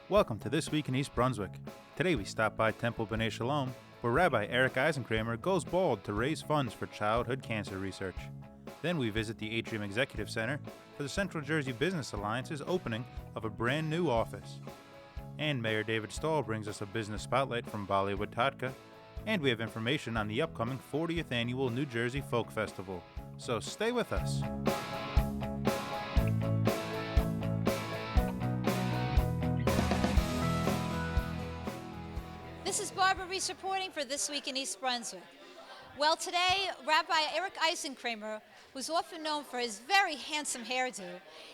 Welcome to This Week in East Brunswick. Today we stop by Temple B'nai Shalom, where Rabbi Eric Eisenkramer goes bald to raise funds for childhood cancer research. Then we visit the Atrium Executive Center for the Central Jersey Business Alliance's opening of a brand new office. And Mayor David Stahl brings us a business spotlight from Bollywood Tadka, and we have information on the upcoming 40th Annual New Jersey Folk Festival. So stay with us. This is Barbara Reese reporting for This Week in East Brunswick. Well, today, Rabbi Eric Eisenkramer, who's often known for his very handsome hairdo,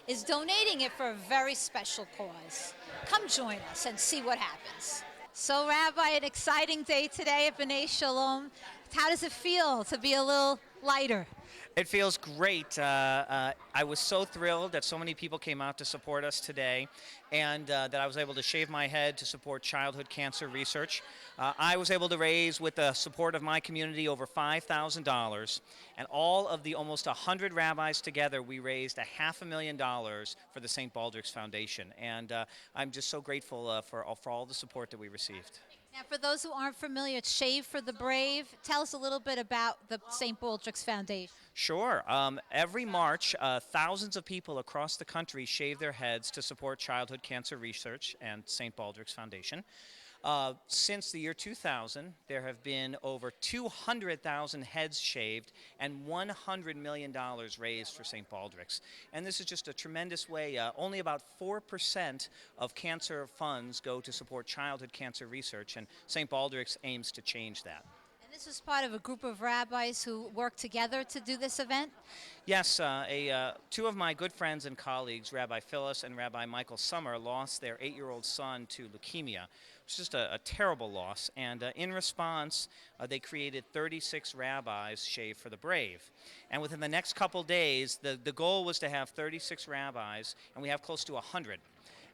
is donating it for a very special cause. Come join us and see what happens. So, Rabbi, an exciting day today at B'nai Shalom. How does it feel to be a little lighter? It feels great. I was so thrilled that so many people came out to support us today, and that I was able to shave my head to support childhood cancer research. I was able to raise, with the support of my community, over $5,000, and all of the almost 100 rabbis together, we raised $500,000 for the St. Baldrick's Foundation, and I'm just so grateful for all the support that we received. Now, for those who aren't familiar, it's Shave for the Brave. Tell us a little bit about the St. Baldrick's Foundation. Sure. Every March, thousands of people across the country shave their heads to support childhood cancer research and St. Baldrick's Foundation. Since the year 2000, there have been over 200,000 heads shaved and $100 million raised for St. Baldrick's. And this is just a tremendous way. Only about 4% of cancer funds go to support childhood cancer research, and St. Baldrick's aims to change that. And this was part of a group of rabbis who worked together to do this event? Yes, two of my good friends and colleagues, Rabbi Phyllis and Rabbi Michael Sommer, lost their 8-year-old son to leukemia. It's just a terrible loss, and in response, they created 36 rabbis Shave for the Brave. And within the next couple days, the goal was to have 36 rabbis, and we have close to 100.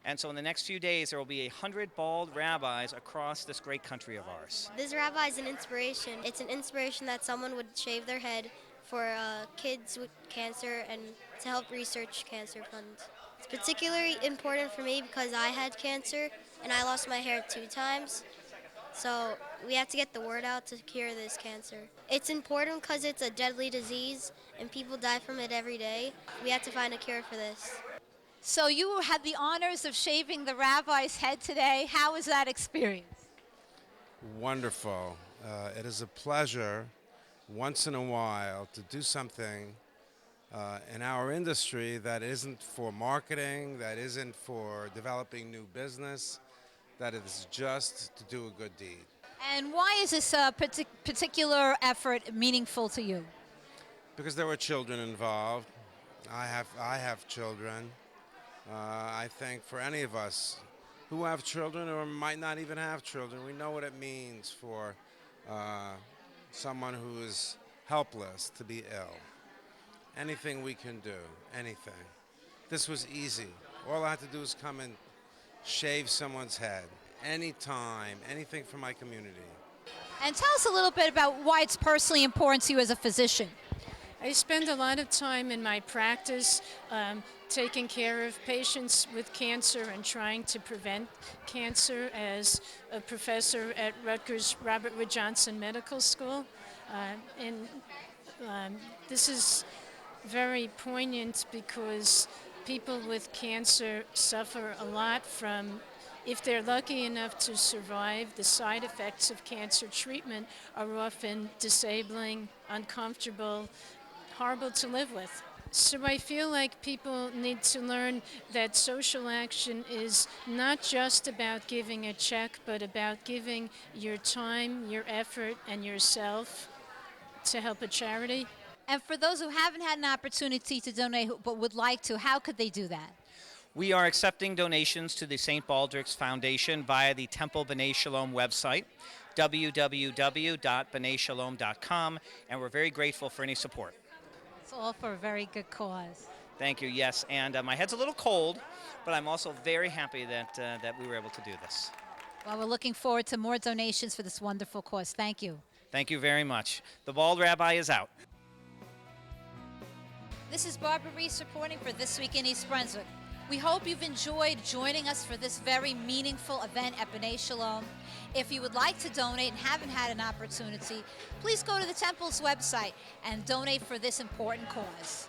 And so in the next few days, there will be 100 bald rabbis across this great country of ours. This rabbi is an inspiration. It's an inspiration that someone would shave their head for kids with cancer and to help research cancer funds. It's particularly important for me because I had cancer and I lost my hair 2 times. So we have to get the word out to cure this cancer. It's important because it's a deadly disease and people die from it every day. We have to find a cure for this. So you had the honors of shaving the rabbi's head today. How was that experience? Wonderful. It is a pleasure once in a while to do something in our industry that isn't for marketing, that isn't for developing new business, that is just to do a good deed. And why is this particular effort meaningful to you? Because there were children involved. I have children. I think for any of us who have children or might not even have children, we know what it means for someone who is helpless to be ill. Anything we can do, anything. This was easy. All I had to do was come and shave someone's head. Anytime, anything for my community. And tell us a little bit about why it's personally important to you as a physician. I spend a lot of time in my practice taking care of patients with cancer and trying to prevent cancer as a professor at Rutgers Robert Wood Johnson Medical School. This is very poignant because people with cancer suffer a lot from, if they're lucky enough to survive, the side effects of cancer treatment are often disabling, uncomfortable, horrible to live with. So I feel like people need to learn that social action is not just about giving a check, but about giving your time, your effort, and yourself to help a charity. And for those who haven't had an opportunity to donate but would like to, how could they do that? We are accepting donations to the St. Baldrick's Foundation via the Temple B'nai Shalom website, www.bnaishalom.com, and we're very grateful for any support. It's all for a very good cause. Thank you, yes. And my head's a little cold, but I'm also very happy that we were able to do this. Well, we're looking forward to more donations for this wonderful cause. Thank you. Thank you very much. The Bald Rabbi is out. This is Barbara Reese reporting for This Week in East Brunswick. We hope you've enjoyed joining us for this very meaningful event at B'nai Shalom. If you would like to donate and haven't had an opportunity, please go to the Temple's website and donate for this important cause.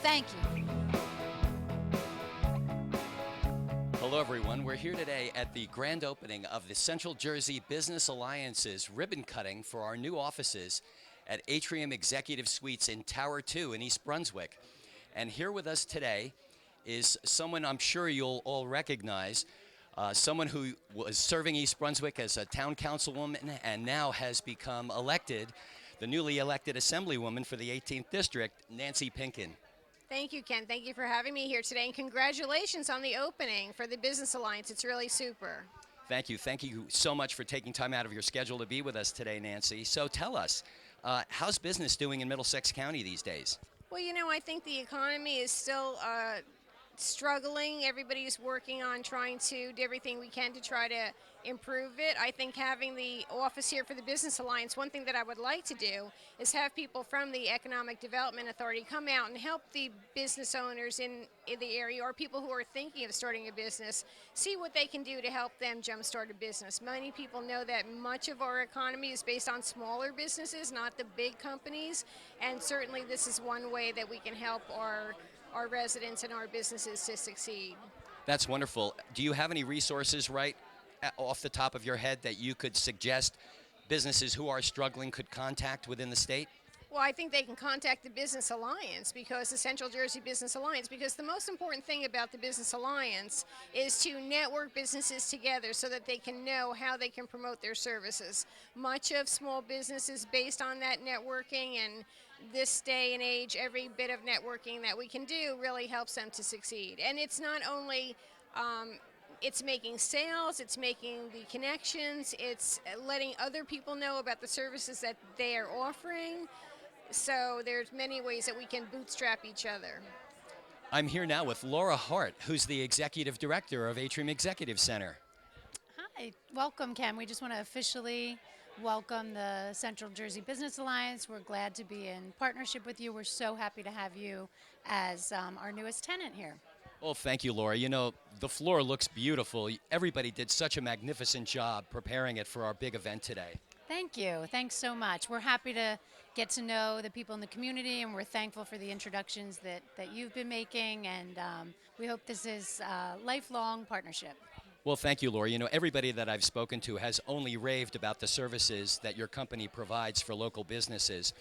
Thank you. Hello, everyone. We're here today at the grand opening of the Central Jersey Business Alliance's ribbon cutting for our new offices at Atrium Executive Suites in Tower 2 in East Brunswick. And here with us today is someone I'm sure you'll all recognize, someone who was serving East Brunswick as a town councilwoman and now has become elected, the newly elected assemblywoman for the 18th District, Nancy Pinkin. Thank you, Ken. Thank you for having me here today, and congratulations on the opening for the Business Alliance. It's really super. Thank you. Thank you so much for taking time out of your schedule to be with us today, Nancy. So tell us, how's business doing in Middlesex County these days? Well, you know, I think the economy is still struggling. Everybody's working on trying to do everything we can to try to improve it. I think having the office here for the Business Alliance, one thing that I would like to do is have people from the Economic Development Authority come out and help the business owners in the area, or people who are thinking of starting a business, see what they can do to help them jumpstart a business. Many people know that much of our economy is based on smaller businesses, not the big companies, and certainly this is one way that we can help our residents and our businesses to succeed. That's wonderful. Do you have any resources right off the top of your head that you could suggest businesses who are struggling could contact within the state? Well, I think they can contact the Business Alliance, because the Central Jersey Business Alliance, because the most important thing about the Business Alliance is to network businesses together so that they can know how they can promote their services. Much of small business is based on that networking, and this day and age, every bit of networking that we can do really helps them to succeed. And it's not only it's making sales, it's making the connections, it's letting other people know about the services that they are offering. So there's many ways that we can bootstrap each other. I'm here now with Laura Hart, who's the Executive Director of Atrium Executive Center. Hi, welcome, Ken. We just want to officially welcome the Central Jersey Business Alliance. We're glad to be in partnership with you. We're so happy to have you as our newest tenant here. Well, thank you, Laura. You know, the floor looks beautiful. Everybody did such a magnificent job preparing it for our big event today. Thank you. Thanks so much. We're happy to get to know the people in the community, and we're thankful for the introductions that you've been making, and we hope this is a lifelong partnership. Well, thank you, Laura. You know, everybody that I've spoken to has only raved about the services that your company provides for local businesses.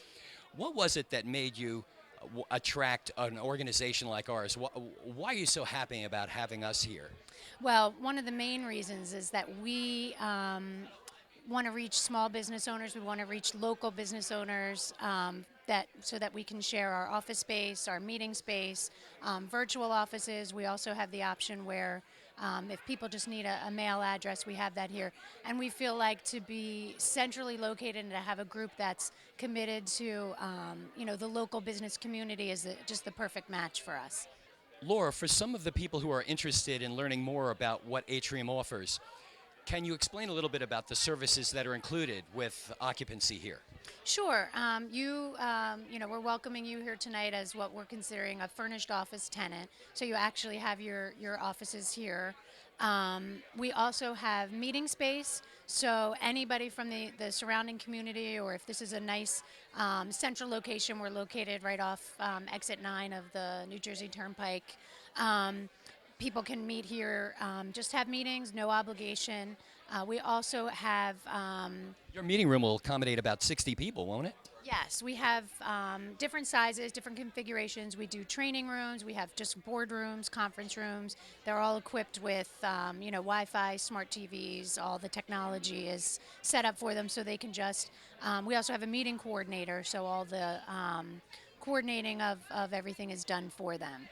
What was it that made you attract an organization like ours? Why are you so happy about having us here? Well, one of the main reasons is that we want to reach small business owners. We want to reach local business owners so that we can share our office space, our meeting space, virtual offices. We also have the option where if people just need a mail address, we have that here. And we feel like to be centrally located and to have a group that's committed to the local business community is just the perfect match for us. Laura, for some of the people who are interested in learning more about what Atrium offers, can you explain a little bit about the services that are included with occupancy here? Sure. We're welcoming you here tonight as what we're considering a furnished office tenant. So you actually have your offices here. We also have meeting space. So anybody from the surrounding community, or if this is a nice central location, we're located right off exit 9 of the New Jersey Turnpike. People can meet here, just have meetings, no obligation. We also have... Your meeting room will accommodate about 60 people, won't it? Yes, we have different sizes, different configurations. We do training rooms, we have just boardrooms, conference rooms. They're all equipped with Wi-Fi, smart TVs, all the technology is set up for them so they can just... we also have a meeting coordinator, so all the coordinating of everything is done for them.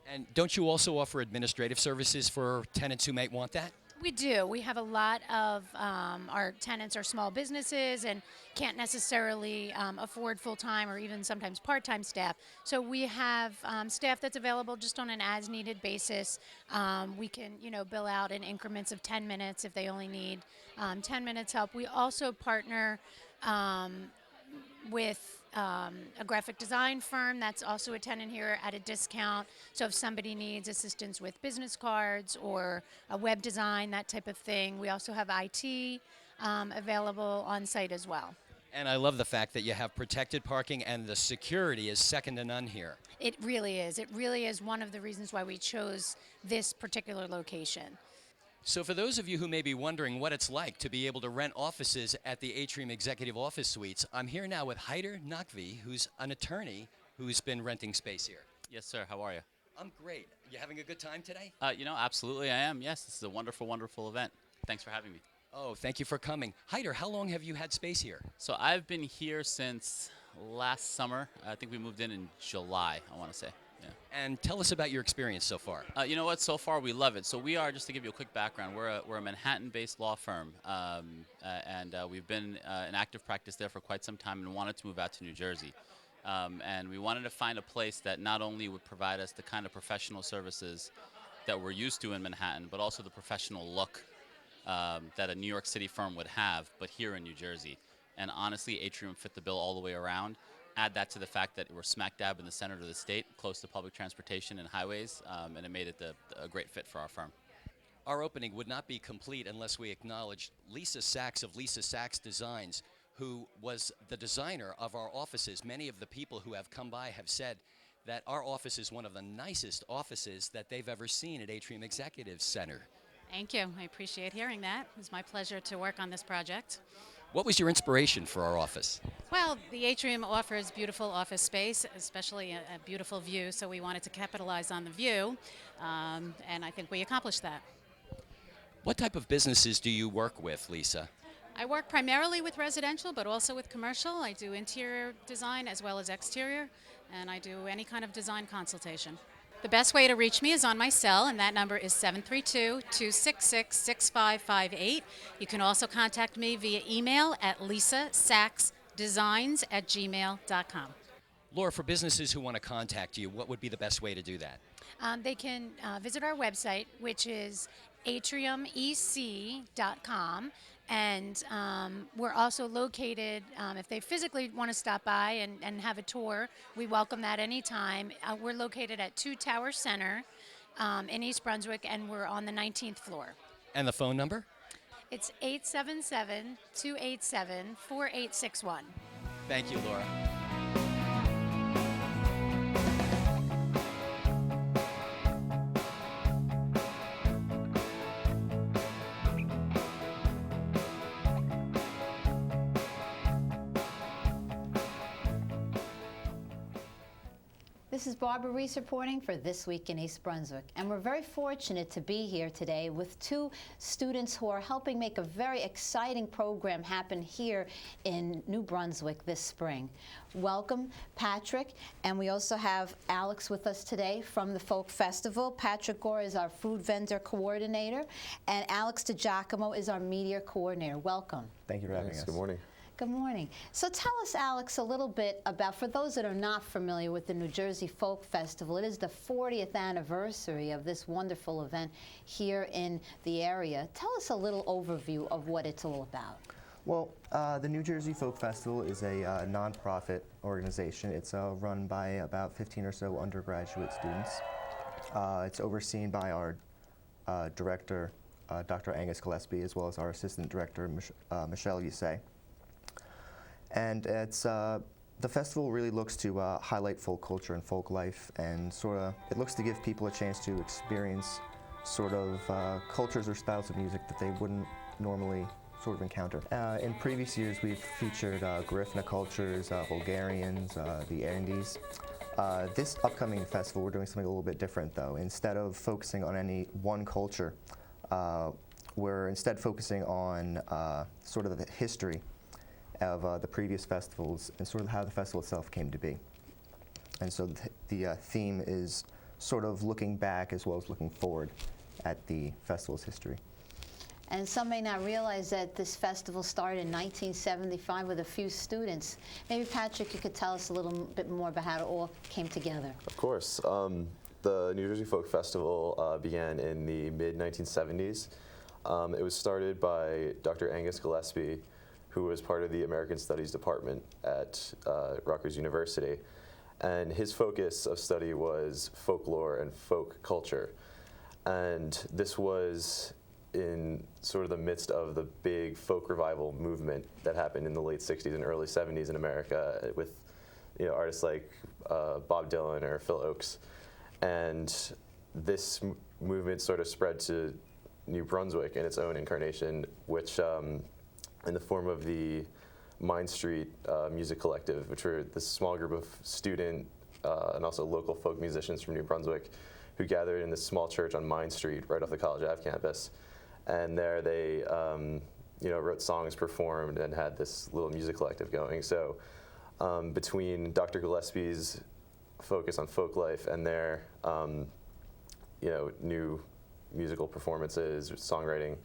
And don't you also offer administrative services for tenants who might want that? We do. We have a lot of our tenants are small businesses and can't necessarily afford full-time or even sometimes part-time staff. So we have staff that's available just on an as-needed basis. We can, bill out in increments of 10 minutes if they only need 10 minutes help. We also partner with a graphic design firm that's also a tenant here at a discount. So if somebody needs assistance with business cards or a web design, that type of thing, we also have IT available on site as well. And I love the fact that you have protected parking and the security is second to none here. It really is. It really is one of the reasons why we chose this particular location. So for those of you who may be wondering what it's like to be able to rent offices at the Atrium Executive Office Suites, I'm here now with Haider Nakvi, who's an attorney who's been renting space here. Yes, sir. How are you? I'm great. You having a good time today? Absolutely I am. Yes, this is a wonderful, wonderful event. Thanks for having me. Oh, thank you for coming. Haider, how long have you had space here? So I've been here since last summer. I think we moved in July, I want to say. Yeah. And tell us about your experience so far. You know what? So far, we love it. So we are, just to give you a quick background, we're a Manhattan-based law firm, and we've been in active practice there for quite some time and wanted to move out to New Jersey. And we wanted to find a place that not only would provide us the kind of professional services that we're used to in Manhattan, but also the professional look that a New York City firm would have, but here in New Jersey. And honestly, Atrium fit the bill all the way around. Add that to the fact that we're smack dab in the center of the state, close to public transportation and highways, and it made it a great fit for our firm. Our opening would not be complete unless we acknowledged Lisa Sachs of Lisa Sachs Designs, who was the designer of our offices. Many of the people who have come by have said that our office is one of the nicest offices that they've ever seen at Atrium Executive Center. Thank you. I appreciate hearing that. It was my pleasure to work on this project. What was your inspiration for our office? Well, the Atrium offers beautiful office space, especially a beautiful view, so we wanted to capitalize on the view, and I think we accomplished that. What type of businesses do you work with, Lisa? I work primarily with residential, but also with commercial. I do interior design as well as exterior, and I do any kind of design consultation. The best way to reach me is on my cell, and that number is 732-266-6558. You can also contact me via email at lisasaxdesigns@gmail.com. Laura, for businesses who want to contact you, what would be the best way to do that? They can visit our website, which is atriumec.com. And we're also located, if they physically want to stop by and have a tour, we welcome that anytime. We're located at 2 Tower Center in East Brunswick, and we're on the 19th floor. And the phone number? It's 877-287-4861. Thank you, Laura. This is Barbara Reese reporting for This Week in East Brunswick, and we're very fortunate to be here today with 2 students who are helping make a very exciting program happen here in New Brunswick this spring. Welcome, Patrick, and we also have Alex with us today from the Folk Festival. Patrick Gore is our food vendor coordinator, and Alex DiGiacomo is our media coordinator. Welcome. Thank you for having us. Good morning. Good morning. So tell us, Alex, a little bit about, for those that are not familiar with the New Jersey Folk Festival, it is the 40th anniversary of this wonderful event here in the area. Tell us a little overview of what it's all about. Well, the New Jersey Folk Festival is a nonprofit organization. It's run by about 15 or so undergraduate students. It's overseen by our director, Dr. Angus Gillespie, as well as our assistant director, Michelle Yusay. And it's the festival really looks to highlight folk culture and folk life, and it looks to give people a chance to experience sort of cultures or styles of music that they wouldn't normally sort of encounter. In previous years, we've featured Garifuna cultures, Bulgarians, the Andes. This upcoming festival, we're doing something a little bit different, though. Instead of focusing on any one culture, we're instead focusing on sort of the history of the previous festivals and sort of how the festival itself came to be. And so the theme is sort of looking back as well as looking forward at the festival's history. And some may not realize that this festival started in 1975 with a few students. Maybe, Patrick, you could tell us a little bit more about how it all came together. Of course. The New Jersey Folk Festival began in the mid-1970s. It was started by Dr. Angus Gillespie, who was part of the American Studies department at Rutgers University. And his focus of study was folklore and folk culture. And this was in sort of the midst of the big folk revival movement that happened in the late 60s and early 70s in America with artists like Bob Dylan or Phil Oakes. And this movement sort of spread to New Brunswick in its own incarnation, which in the form of the Mine Street Music Collective, which were this small group of student and also local folk musicians from New Brunswick who gathered in this small church on Mine Street right off the College Ave campus. And there they wrote songs, performed, and had this little music collective going. So between Dr. Gillespie's focus on folk life and their new musical performances, songwriting,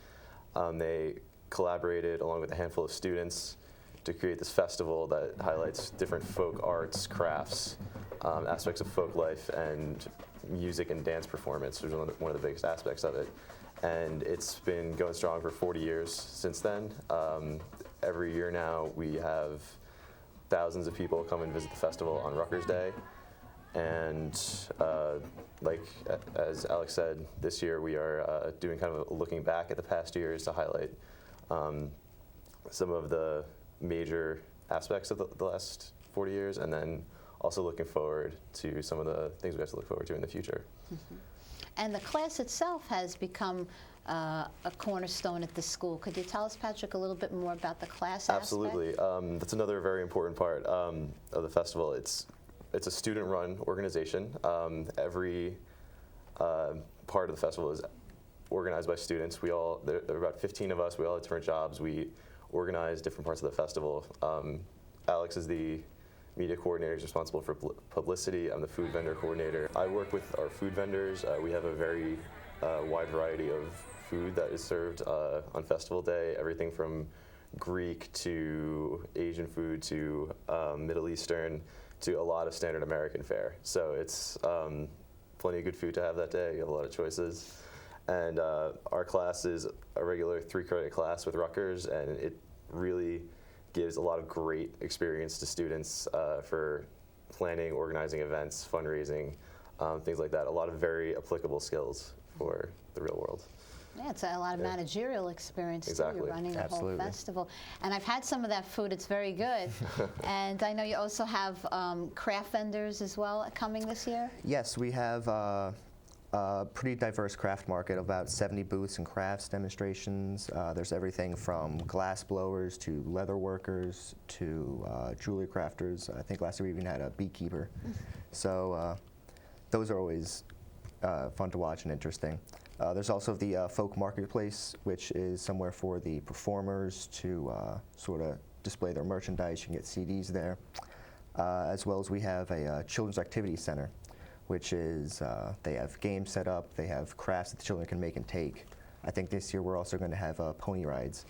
they collaborated along with a handful of students to create this festival that highlights different folk arts, crafts, aspects of folk life, and music and dance performance, which is one of the biggest aspects of it. And it's been going strong for 40 years since then. Every year now we have thousands of people come and visit the festival on Rutgers Day. And as Alex said, this year we are doing kind of a looking back at the past years to highlight some of the major aspects of the last 40 years, and then also looking forward to some of the things we have to look forward to in the future. Mm-hmm. And the class itself has become a cornerstone at the school. Could you tell us, Patrick, a little bit more about the class Absolutely. aspect? That's another very important part of the festival. It's a student-run organization. Every part of the festival is organized by students. There are about 15 of us. We all have different jobs. We organize different parts of the festival. Alex is the media coordinator, is responsible for publicity. I'm the food vendor coordinator. I work with our food vendors. We have a very wide variety of food that is served on festival day, everything from Greek to Asian food to Middle Eastern to a lot of standard American fare. So it's plenty of good food to have that day. You have a lot of choices. And our class is a regular 3-credit class with Rutgers, and it really gives a lot of great experience to students for planning, organizing events, fundraising, things like that. A lot of very applicable skills for the real world. Yeah, it's a lot of managerial experience Exactly. too. You're running the Absolutely. whole festival. And I've had some of that food. It's very good. And I know you also have craft vendors as well coming this year? Yes, we have a pretty diverse craft market, about 70 booths and crafts demonstrations. There's everything from glass blowers to leather workers to jewelry crafters. I think last year we even had a beekeeper. So those are always fun to watch and interesting. There's also the folk marketplace, which is somewhere for the performers to sort of display their merchandise. You can get CDs there. As well as we have a children's activity center, which is they have games set up, they have crafts that the children can make and take. I think this year we're also going to have pony rides.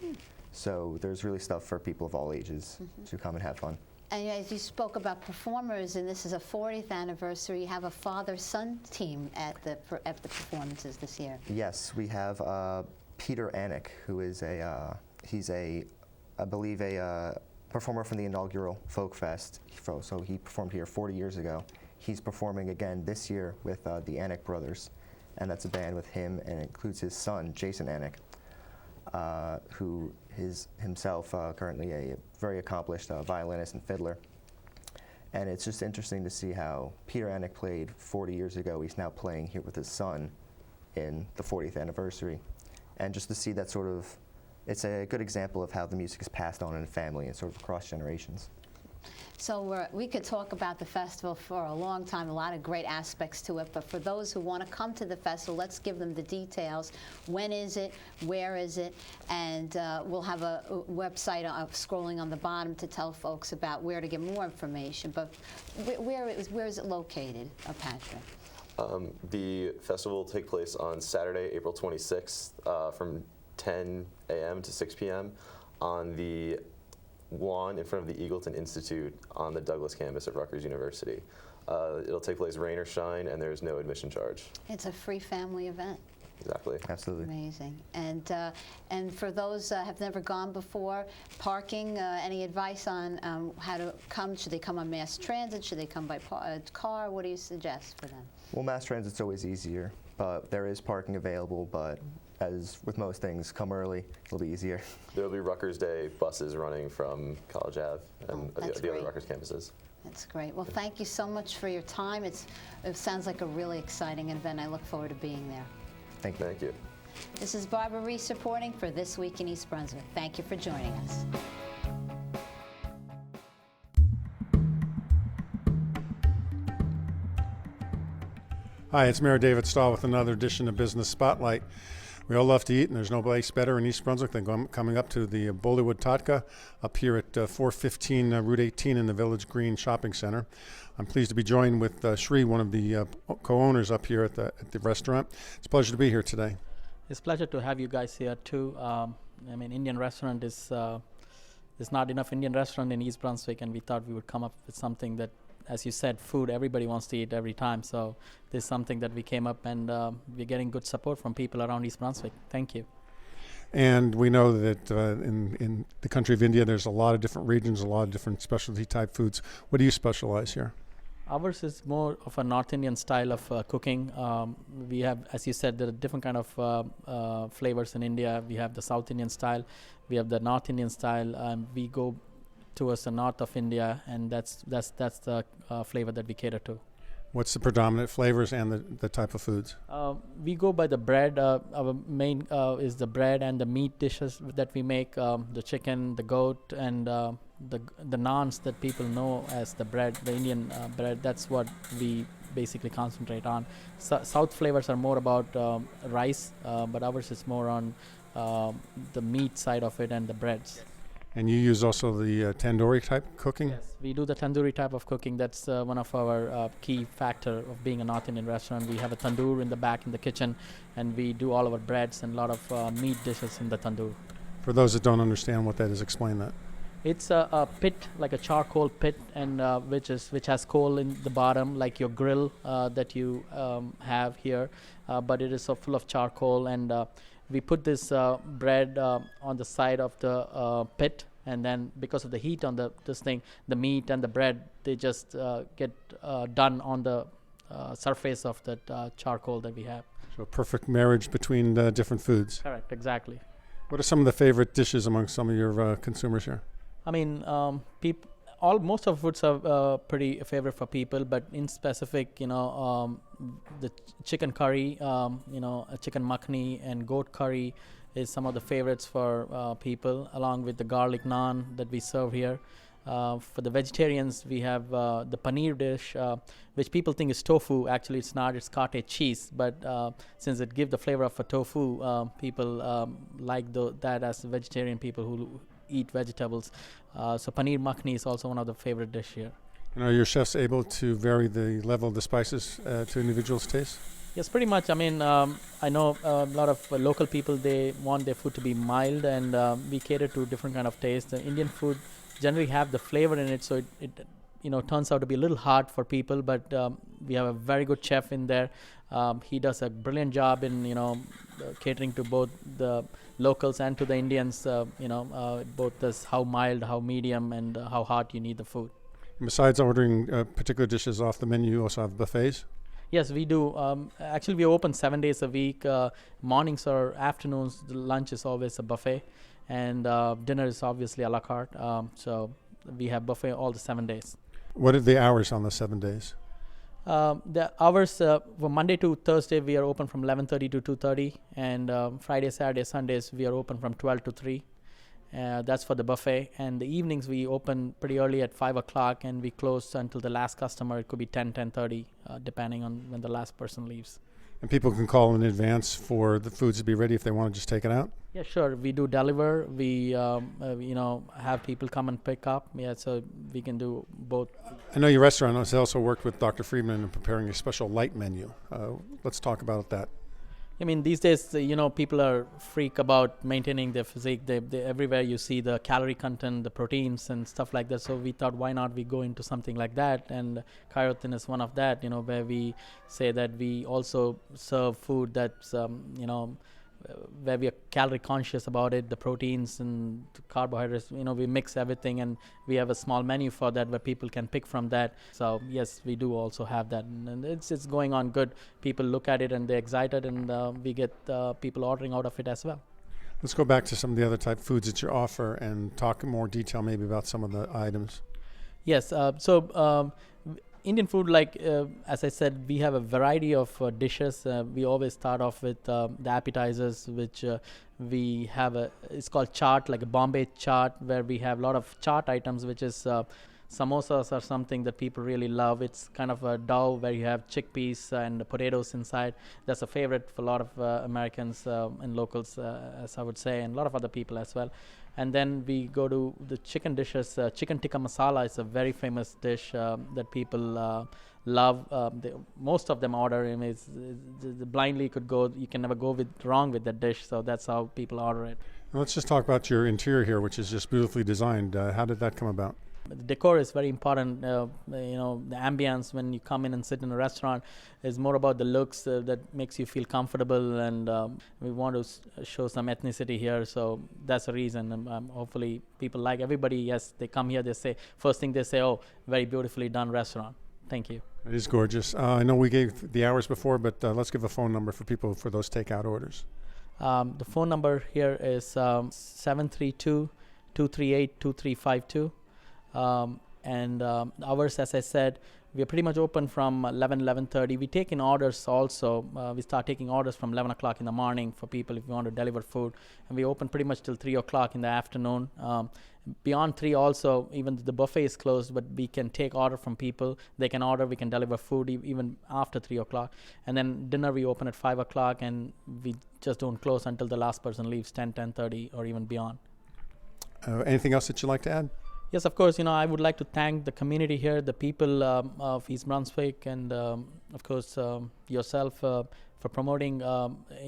So there's really stuff for people of all ages to come and have fun. And as you spoke about performers, and this is a 40th anniversary, you have a father-son team at the performances this year. Yes, we have Peter Anick, who is I believe a performer from the inaugural Folk Fest. So he performed here 40 years ago. He's performing again this year with the Anick Brothers, and that's a band with him, and it includes his son, Jason Anick, who is himself currently a very accomplished violinist and fiddler. And it's just interesting to see how Peter Anick played 40 years ago. He's now playing here with his son in the 40th anniversary. And just to see that sort of, it's a good example of how the music is passed on in a family and sort of across generations. So we could talk about the festival for a long time, a lot of great aspects to it, but for those who want to come to the festival, let's give them the details. When is it? Where is it? And we'll have a website scrolling on the bottom to tell folks about where to get more information. But where is it located, Patrick? The festival will take place on Saturday, April 26th from 10 a.m. to 6 p.m. on the lawn in front of the Eagleton Institute on the Douglas campus of Rutgers University. It'll take place rain or shine, and there's no admission charge. It's a free family event. Exactly. Absolutely. Amazing. And for those have never gone before, parking, any advice on how to come? Should they come on mass transit? Should they come by car? What do you suggest for them? Well, mass transit's always easier, but there is parking available, but as with most things, come early, it'll be easier. There'll be Rutgers Day buses running from College Ave and the other great. Rutgers campuses. That's great. Well, thank you so much for your time. It sounds like a really exciting event. I look forward to being there. Thank you. Thank you. This is Barbara Reese reporting for This Week in East Brunswick. Thank you for joining us. Hi, it's Mayor David Stahl with another edition of Business Spotlight. We all love to eat, and there's no place better in East Brunswick than coming up to the Bollywood Tadka up here at 415 Route 18 in the Village Green Shopping Center. I'm pleased to be joined with Shri, one of the co-owners up here at the restaurant. It's a pleasure to be here today. It's a pleasure to have you guys here too. I mean, Indian restaurant is there's not enough Indian restaurant in East Brunswick, and we thought we would come up with something that, as you said, food everybody wants to eat every time. So this is something that we came up, and we're getting good support from people around East Brunswick. Thank you. And we know that in the country of India, there's a lot of different regions, a lot of different specialty type foods. What do you specialize here? Ours is more of a North Indian style of cooking. We have, as you said, there are different kind of flavors in India. We have the South Indian style, we have the North Indian style. We go towards the north of India, and that's the flavor that we cater to. What's the predominant flavors and the type of foods? We go by the bread. Our main is the bread and the meat dishes that we make, the chicken, the goat, and the naans that people know as the bread, the Indian bread. That's what we basically concentrate on. South flavors are more about rice, but ours is more on the meat side of it and the breads. And you use also the tandoori type cooking? Yes, we do the tandoori type of cooking. That's one of our key factor of being a North Indian restaurant. We have a tandoor in the back in the kitchen, and we do all our breads and a lot of meat dishes in the tandoor. For those that don't understand what that is, explain that. It's a pit, like a charcoal pit, and which has coal in the bottom, like your grill that you have here, but it is full of charcoal, and we put this bread on the side of the pit, and then because of the heat on this thing, the meat and the bread, they just get done on the surface of that charcoal that we have. So a perfect marriage between different foods. Correct, exactly. What are some of the favorite dishes among some of your consumers here? I mean, most of foods are pretty favorite for people, but in specific, the chicken curry, a chicken makhni and goat curry is some of the favorites for people, along with the garlic naan that we serve here. For the vegetarians, we have the paneer dish, which people think is tofu. Actually, it's not. It's cottage cheese, but since it gives the flavor of a tofu, people like that as vegetarian people who eat vegetables. So paneer makhni is also one of the favorite dish here. And are your chefs able to vary the level of the spices to individuals' taste? Yes, pretty much. I mean, I know a lot of local people, they want their food to be mild, and we cater to different kind of taste. The Indian food generally have the flavor in it, so it turns out to be a little hard for people, but we have a very good chef in there. He does a brilliant job in catering to both the locals and to the Indians, both this how mild, how medium, and how hot you need the food. And besides ordering particular dishes off the menu, you also have buffets? Yes, we do. Actually, we open 7 days a week. Mornings or afternoons, the lunch is always a buffet, and dinner is obviously a la carte. So we have buffet all the 7 days. What are the hours on the 7 days? The hours for Monday to Thursday, we are open from 11:30 to 2:30, and Friday, Saturday, Sundays, we are open from 12 to 3. That's for the buffet. And the evenings, we open pretty early at 5 o'clock, and we close until the last customer. It could be 10:30, depending on when the last person leaves. And people can call in advance for the foods to be ready if they want to just take it out? Yeah, sure. We do deliver. We, have people come and pick up. Yeah, so we can do both. I know your restaurant has also worked with Dr. Friedman in preparing a special light menu. Let's talk about that. I mean, these days, people are freak about maintaining their physique. They everywhere you see the calorie content, the proteins and stuff like that. So we thought, why not we go into something like that? And Kairotin is one of that, where we say that we also serve food that's, where we are calorie conscious about it, the proteins and carbohydrates, we mix everything, and we have a small menu for that where people can pick from that. So yes, we do also have that, and it's going on good. People look at it and they're excited, and we get people ordering out of it as well. Let's go back to some of the other type foods that you offer and talk in more detail maybe about some of the items. Yes, Indian food, as I said, we have a variety of dishes. We always start off with the appetizers, which we have it's called chaat, like a Bombay chaat, where we have a lot of chaat items, which is samosas are something that people really love. It's kind of a dough where you have chickpeas and potatoes inside. That's a favorite for a lot of Americans and locals, as I would say, and a lot of other people as well. And then we go to the chicken dishes. Chicken tikka masala is a very famous dish that people love. Most of them order. I mean, blindly could go. You can never go wrong with that dish. So that's how people order it. Now let's just talk about your interior here, which is just beautifully designed. How did that come about? The decor is very important. The ambience when you come in and sit in a restaurant is more about the looks that makes you feel comfortable, and we want to show some ethnicity here. So that's the reason. And hopefully people like everybody. Yes, they come here. They say first thing they say, "Oh, very beautifully done restaurant." Thank you. It is gorgeous. I know we gave the hours before, but let's give a phone number for people for those takeout orders. The phone number here is 732-238-2352. And hours, as I said, we are pretty much open from 11:30. We take in orders also. We start taking orders from 11 o'clock in the morning for people if you want to deliver food. And we open pretty much till 3 o'clock in the afternoon. Beyond 3 also, even the buffet is closed, but we can take order from people. They can order, we can deliver food even after 3 o'clock. And then dinner we open at 5 o'clock, and we just don't close until the last person leaves, 10:30 or even beyond. Anything else that you'd like to add? Yes, of course. I would like to thank the community here, the people of East Brunswick, and of course yourself for promoting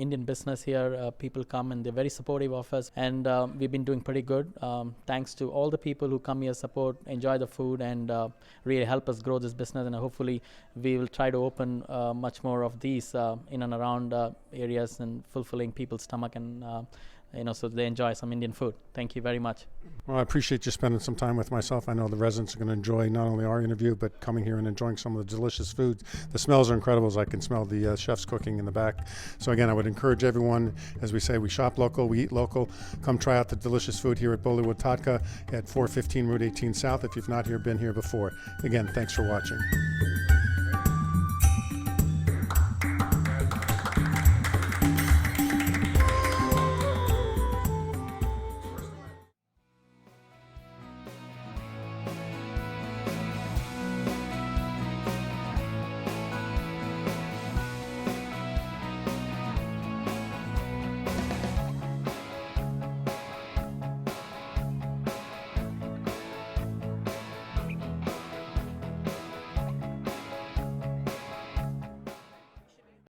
Indian business here. People come and they're very supportive of us, and we've been doing pretty good. Thanks to all the people who come here, support, enjoy the food, and really help us grow this business. And hopefully we will try to open much more of these in and around areas and fulfilling people's stomach, and so they enjoy some Indian food. Thank you very much. Well, I appreciate you spending some time with myself. I know the residents are going to enjoy not only our interview, but coming here and enjoying some of the delicious foods. The smells are incredible, as I can smell the chefs cooking in the back. So again, I would encourage everyone, as we say, we shop local, we eat local. Come try out the delicious food here at Bollywood Tadka at 415 Route 18 South if you've not been here before. Again, thanks for watching.